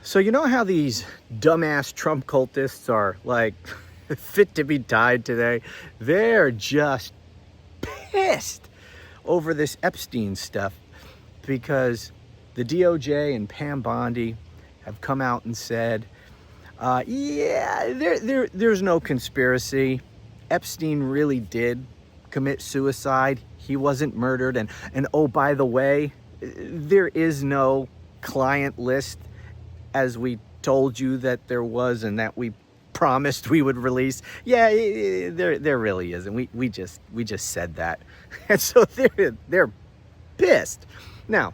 So you know how these dumbass Trump cultists are like fit to be tied today? They're just pissed over this Epstein stuff because the DOJ and Pam Bondi have come out and said, there's no conspiracy. Epstein really did commit suicide. He wasn't murdered. And oh, by the way, there is no client list as we told you that there was and that we promised we would release. Yeah, there really isn't. We just said that. And so they're pissed. Now,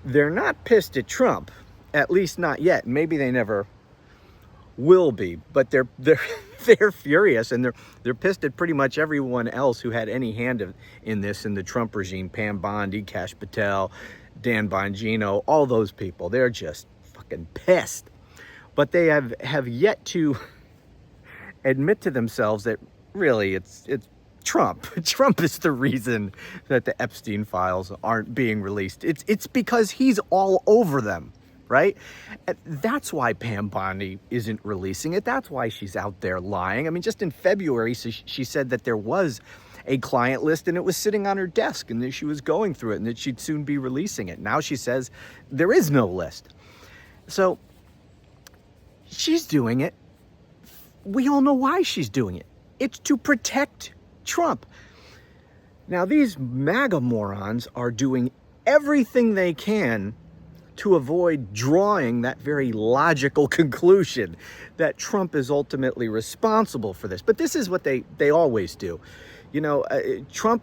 they're not pissed at Trump, at least not yet. Maybe they never will be, but they're furious, and they're pissed at pretty much everyone else who had any hand in this in the Trump regime. Pam Bondi, Kash Patel, Dan Bongino, all those people. They're just fucking pissed. But they have yet to admit to themselves that really it's Trump. Trump is the reason that the Epstein files aren't being released. It's because he's all over them, right? That's why Pam Bondi isn't releasing it. That's why she's out there lying. I mean, just in February, she said that there was a client list and it was sitting on her desk and that she was going through it and that she'd soon be releasing it. Now she says there is no list. So she's doing it. We all know why she's doing it. It's to protect Trump. Now, these MAGA morons are doing everything they can to avoid drawing that very logical conclusion that Trump is ultimately responsible for this. But this is what they always do. You know, Trump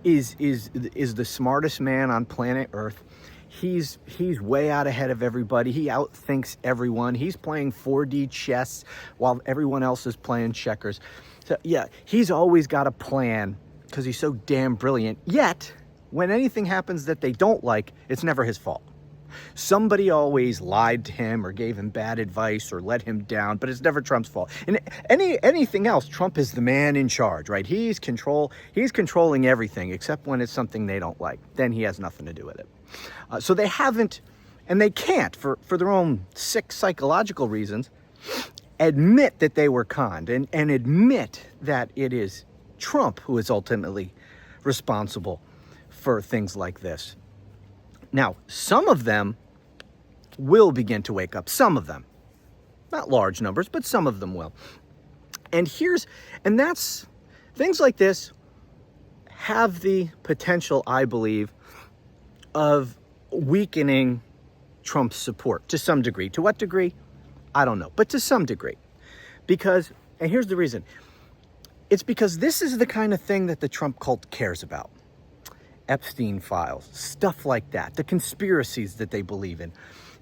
is the smartest man on planet Earth. He's way out ahead of everybody. He outthinks everyone. He's playing 4D chess while everyone else is playing checkers. So yeah, he's always got a plan because he's so damn brilliant. Yet, when anything happens that they don't like, it's never his fault. Somebody always lied to him or gave him bad advice or let him down, but it's never Trump's fault. And anything else, Trump is the man in charge, right? He's controlling everything except when it's something they don't like. Then he has nothing to do with it. So they haven't, and they can't, for their own sick psychological reasons, admit that they were conned and admit that it is Trump who is ultimately responsible for things like this. Now, some of them will begin to wake up. Some of them. Not large numbers, but some of them will. And that's, things like this have the potential, I believe, of weakening Trump's support to some degree. To what degree? I don't know, but to some degree. Because, and here's the reason. It's because this is the kind of thing that the Trump cult cares about. Epstein files, stuff like that, the conspiracies that they believe in,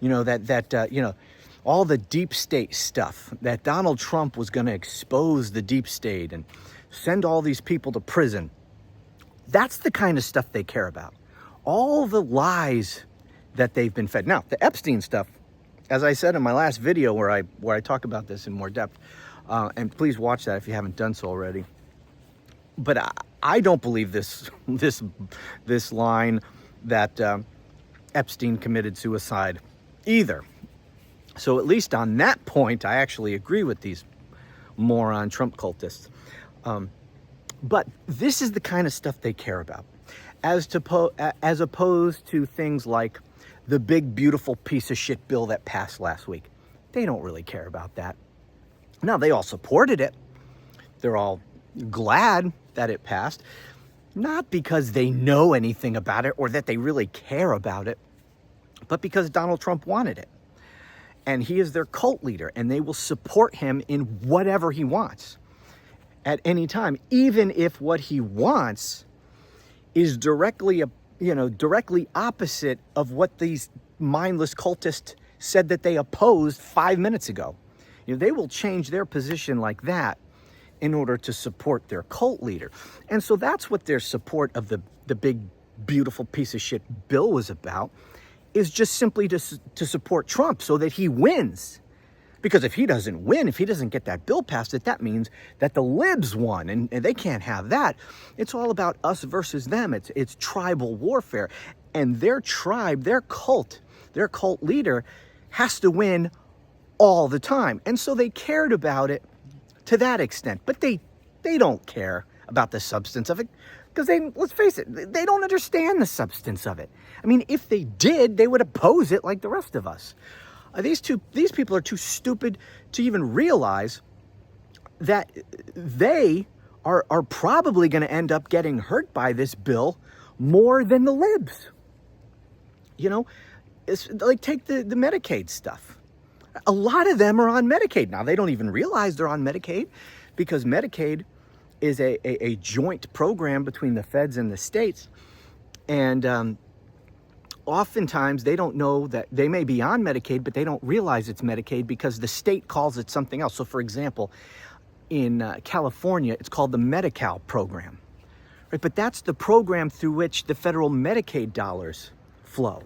you know, all the deep state stuff, that Donald Trump was going to expose the deep state and send all these people to prison. That's the kind of stuff they care about. All the lies that they've been fed. Now, the Epstein stuff, as I said in my last video where I talk about this in more depth, and please watch that if you haven't done so already. But I don't believe this line that Epstein committed suicide either. So at least on that point, I actually agree with these moron Trump cultists. But this is the kind of stuff they care about, as opposed to things like the big, beautiful piece of shit bill that passed last week. They don't really care about that. Now, they all supported it. They're all glad that it passed, not because they know anything about it or that they really care about it, but because Donald Trump wanted it. And he is their cult leader, and they will support him in whatever he wants at any time, even if what he wants is directly opposite of what these mindless cultists said that they opposed 5 minutes ago. You know, they will change their position like that in order to support their cult leader. And so that's what their support of the big, beautiful piece of shit bill was about, is just simply to support Trump so that he wins. Because if he doesn't win, if he doesn't get that bill passed, that means that the libs won, and they can't have that. It's all about us versus them. It's tribal warfare. And their tribe, their cult leader has to win all the time. And so they cared about it to that extent. But they don't care about the substance of it because let's face it, they don't understand the substance of it. I mean, if they did, they would oppose it like the rest of us. These people are too stupid to even realize that they are probably going to end up getting hurt by this bill more than the libs. You know, it's like take the Medicaid stuff. A lot of them are on Medicaid. Now, they don't even realize they're on Medicaid because Medicaid is a joint program between the feds and the states. And oftentimes they don't know that they may be on Medicaid, but they don't realize it's Medicaid because the state calls it something else. So, for example, in California, it's called the Medi-Cal program. Right? But that's the program through which the federal Medicaid dollars flow.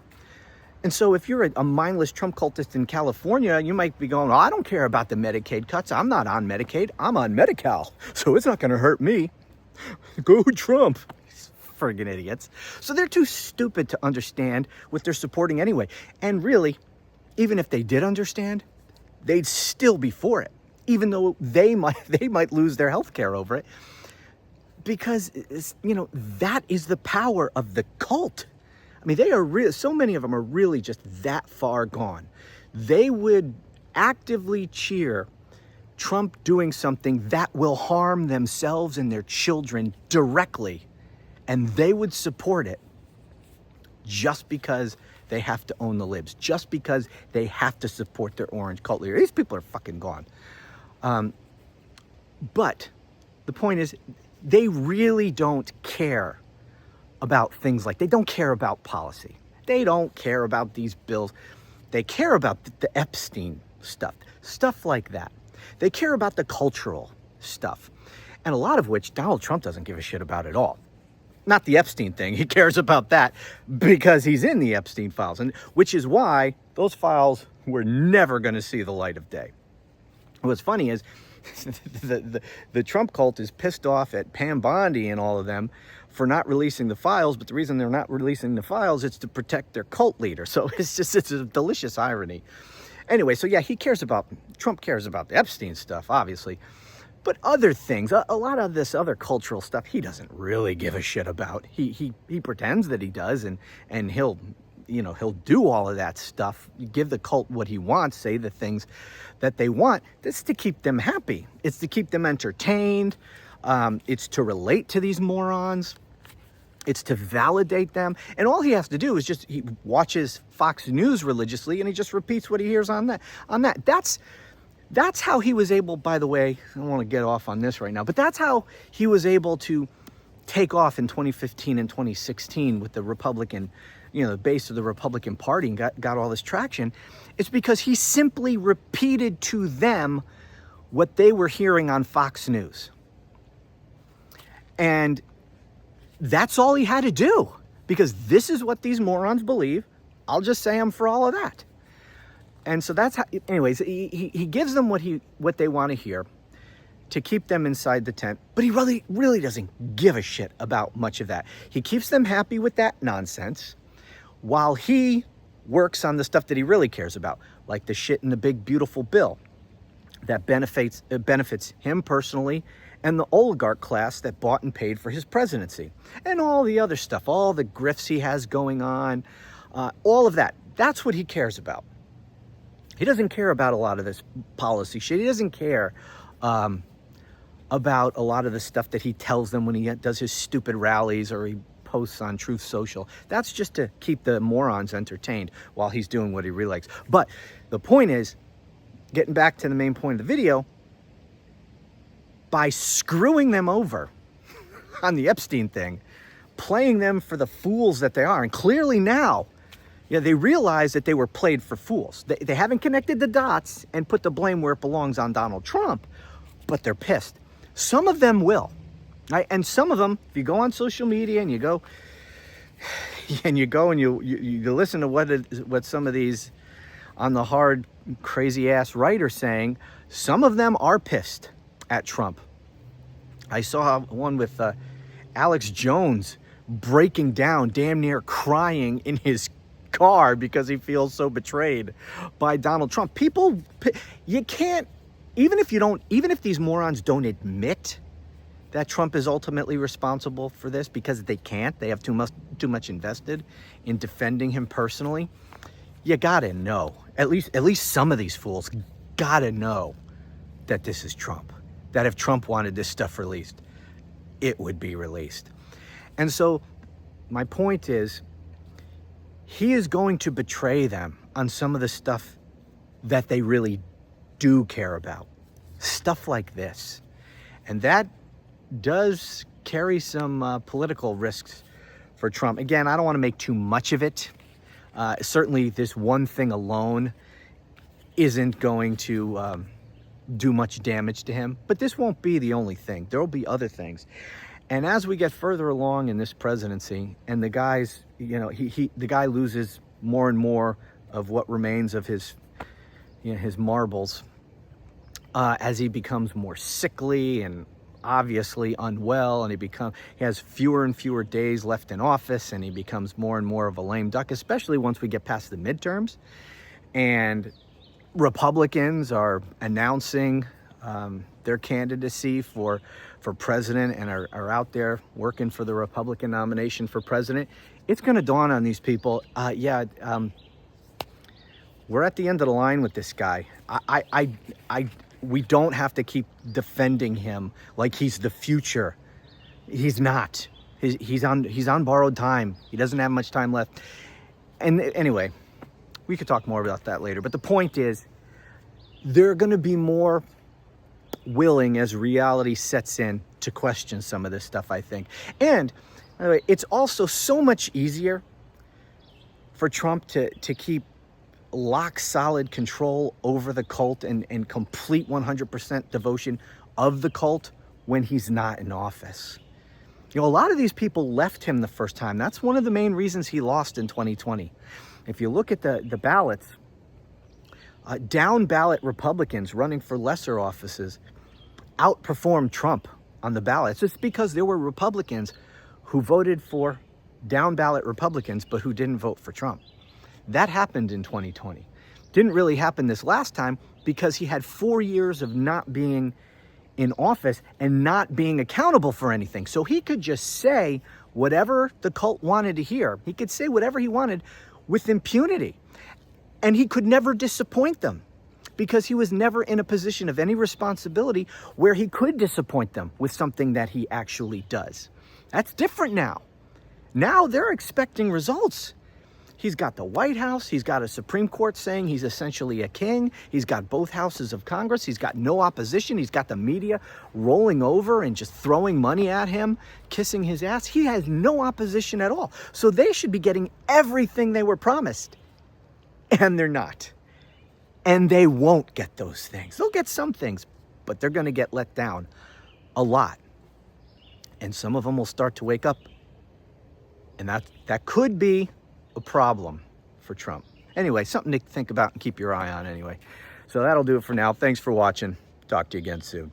And so if you're a mindless Trump cultist in California, you might be going, oh, I don't care about the Medicaid cuts. I'm not on Medicaid. I'm on Medi-Cal. So it's not going to hurt me. Go Trump. Friggin' idiots. So they're too stupid to understand what they're supporting anyway. And really, even if they did understand, they'd still be for it, even though they might lose their health care over it. Because, you know, that is the power of the cult. I mean, they are so many of them are really just that far gone. They would actively cheer Trump doing something that will harm themselves and their children directly. And they would support it just because they have to own the libs, just because they have to support their orange cult leader. These people are fucking gone. But the point is, they really don't care about things like, they don't care about policy. They don't care about these bills. They care about the Epstein stuff like that. They care about the cultural stuff, and a lot of which Donald Trump doesn't give a shit about at all. Not the Epstein thing. He cares about that because he's in the Epstein files, and which is why those files were never going to see the light of day. What's funny is the Trump cult is pissed off at Pam Bondi and all of them for not releasing the files, but the reason they're not releasing the files is to protect their cult leader. So it's a delicious irony. Anyway, so yeah, Trump cares about the Epstein stuff, obviously. But other things, a lot of this other cultural stuff, he doesn't really give a shit about. He pretends that he does, and he'll do all of that stuff, give the cult what he wants, say the things that they want. That's to keep them happy. It's to keep them entertained. It's to relate to these morons. It's to validate them. And all he has to do is he watches Fox News religiously, and he just repeats what he hears on that. That's how he was able, by the way, I don't want to get off on this right now, but that's how he was able to take off in 2015 and 2016 with the Republican, the base of the Republican Party, and got all this traction. It's because he simply repeated to them what they were hearing on Fox News. And that's all he had to do, because this is what these morons believe. I'll just say I'm for all of that. And so that's how, anyways, he gives them what they want to hear to keep them inside the tent, but he really doesn't give a shit about much of that. He keeps them happy with that nonsense while he works on the stuff that he really cares about, like the shit in the big beautiful bill that benefits him personally and the oligarch class that bought and paid for his presidency, and all the other stuff, all the grifts he has going on, all of that. That's what he cares about. He doesn't care about a lot of this policy shit. He doesn't care about a lot of the stuff that he tells them when he does his stupid rallies or he posts on Truth Social. That's just to keep the morons entertained while he's doing what he really likes. But the point is, getting back to the main point of the video, by screwing them over on the Epstein thing, playing them for the fools that they are, and clearly now, they realize that they were played for fools. They haven't connected the dots and put the blame where it belongs on Donald Trump, but they're pissed. Some of them will, right? And some of them, if you go on social media and you go and you listen to what some of these on the hard, crazy ass right are saying, some of them are pissed at Trump. I saw one with Alex Jones breaking down, damn near crying in his car because he feels so betrayed by Donald Trump. People, you can't, even if these morons don't admit that Trump is ultimately responsible for this, because they can't, they have too much invested in defending him personally. You gotta know, at least some of these fools gotta know that this is Trump, that if Trump wanted this stuff released, it would be released. And so my point is, he is going to betray them on some of the stuff that they really do care about. Stuff like this. And that does carry some political risks for Trump. Again, I don't want to make too much of it. Certainly this one thing alone isn't going to do much damage to him, but this won't be the only thing. There will be other things. And as we get further along in this presidency, and the guy's, the guy loses more and more of what remains of his, his marbles, as he becomes more sickly and obviously unwell, and he has fewer and fewer days left in office, and he becomes more and more of a lame duck, especially once we get past the midterms, and Republicans are announcing their candidacy for president and are out there working for the Republican nomination for president. It's going to dawn on these people, we're at the end of the line with this guy. We don't have to keep defending him like he's the future. He's not. He's on borrowed time. He doesn't have much time left. And anyway, we could talk more about that later. But the point is, they're going to be more willing as reality sets in to question some of this stuff, I think. And anyway, it's also so much easier for Trump to keep lock solid control over the cult and complete 100% devotion of the cult when he's not in office. A lot of these people left him the first time. That's one of the main reasons he lost in 2020. If you look at the ballots, down ballot Republicans running for lesser offices outperformed Trump on the ballots. It's because there were Republicans who voted for down ballot Republicans, but who didn't vote for Trump. That happened in 2020. Didn't really happen this last time because he had 4 years of not being in office and not being accountable for anything. So he could just say whatever the cult wanted to hear. He could say whatever he wanted with impunity. And he could never disappoint them because he was never in a position of any responsibility where he could disappoint them with something that he actually does. That's different now. Now they're expecting results. He's got the White House. He's got a Supreme Court saying he's essentially a king. He's got both houses of Congress. He's got no opposition. He's got the media rolling over and just throwing money at him, kissing his ass. He has no opposition at all. So they should be getting everything they were promised. And they're not. And they won't get those things. They'll get some things, but they're going to get let down a lot. And some of them will start to wake up. And that could be a problem for Trump. Anyway, something to think about and keep your eye on anyway. So that'll do it for now. Thanks for watching. Talk to you again soon.